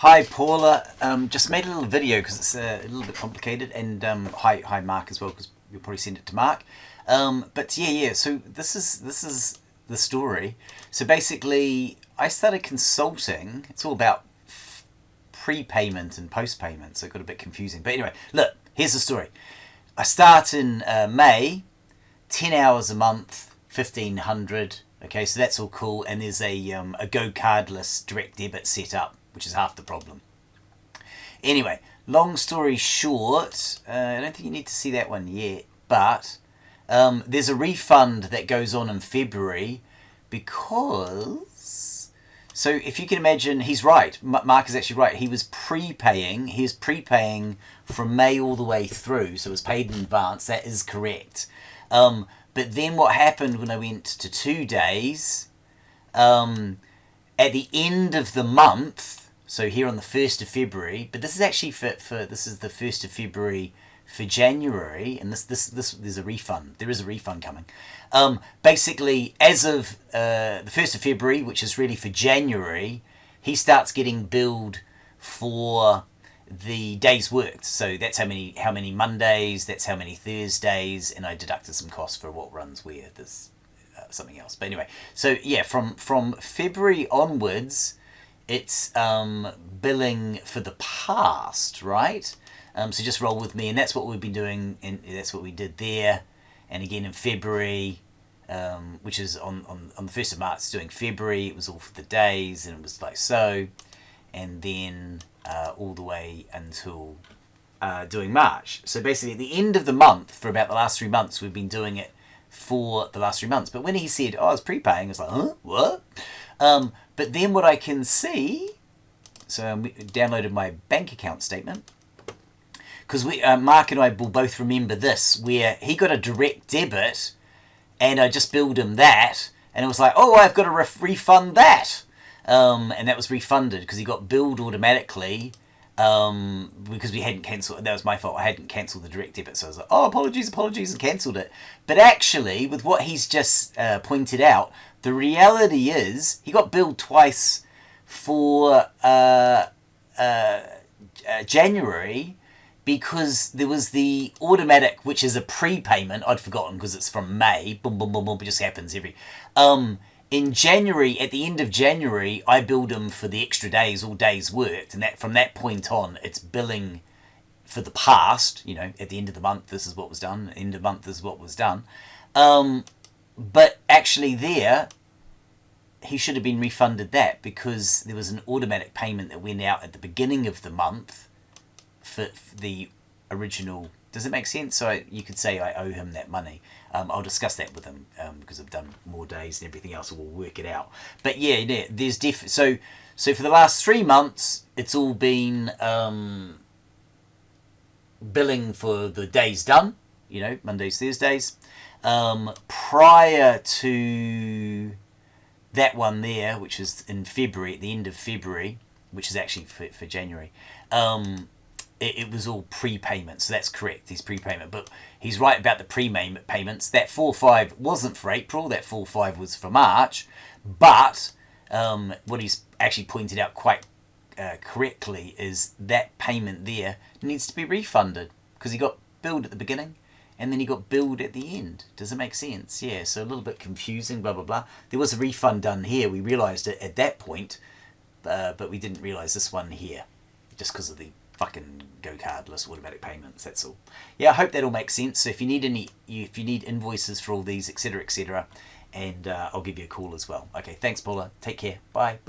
Hi Paula, just made a little video because it's a little bit complicated, and hi Mark as well, because you'll probably send it to Mark. But yeah. So this is the story. So basically, I started consulting. It's all about prepayment and postpayment, so it got a bit confusing. But anyway, look, here's the story. I start in May, 10 hours a month, 1,500. Okay, so that's all cool, and there's a go cardless direct debit set up, which is half the problem. Anyway, long story short, I don't think you need to see that one yet, but there's a refund that goes on in February because... So if you can imagine, he's right. Mark is actually right. He was prepaying from May all the way through, so it was paid in advance. That is correct. But then what happened when I went to 2 days, at the end of the month, so here on the 1st of February, but this is actually this is the 1st of February for January, and this there's a refund. There is a refund coming. Basically, as of the 1st of February, which is really for January, he starts getting billed for the days worked. So that's how many Mondays, that's how many Thursdays, and I deducted some costs for what runs where. There's something else, but anyway. So yeah, from February onwards, it's billing for the past, right? So just roll with me, and that's what we've been doing, and that's what we did there, and again in February, which is on the 1st of March, doing February. It was all for the days, and it was like so, and then all the way until doing March. So basically at the end of the month, for about the last 3 months, we've been doing it for the last 3 months. But when he said, I was prepaying, I was like, huh? What? But then what I can see, so I downloaded my bank account statement, because Mark and I will both remember this, where he got a direct debit, and I just billed him that, and it was like, oh, I've got to refund that. And that was refunded because he got billed automatically, because we hadn't cancelled. That was my fault. I hadn't cancelled the direct debit, so I was like, oh, apologies, and cancelled it. But actually, with what he's just pointed out, the reality is he got billed twice for January, because there was the automatic, which is a prepayment. I'd forgotten because it's from May. Boom, boom, boom, boom. It just happens every... In January, at the end of January, I billed him for the extra days, all days worked, and that from that point on, it's billing for the past. You know, at the end of the month, this is what was done. End of the month, this is what was done. But actually there, he should have been refunded that, because there was an automatic payment that went out at the beginning of the month for the original. Does it make sense? So you could say I owe him that money. I'll discuss that with him, because I've done more days and everything else, so we'll work it out. But yeah, there's so for the last 3 months, it's all been billing for the days done. You know, Mondays, Thursdays. Prior to that one there, which is in February, at the end of February, which is actually for January, it was all prepayment. So that's correct, he's prepayment. But he's right about the prepayment payments. That 4.5 wasn't for April, that 4.5 was for March. But what he's actually pointed out quite correctly is that payment there needs to be refunded, because he got billed at the beginning and then he got billed at the end. Does it make sense? Yeah, so a little bit confusing, blah, blah, blah. There was a refund done here. We realised it at that point, but we didn't realise this one here, just because of the fucking go cardless automatic payments. That's all. Yeah, I hope that all makes sense. So if you need invoices for all these, etc., and I'll give you a call as well. Okay, thanks Paula, take care, bye.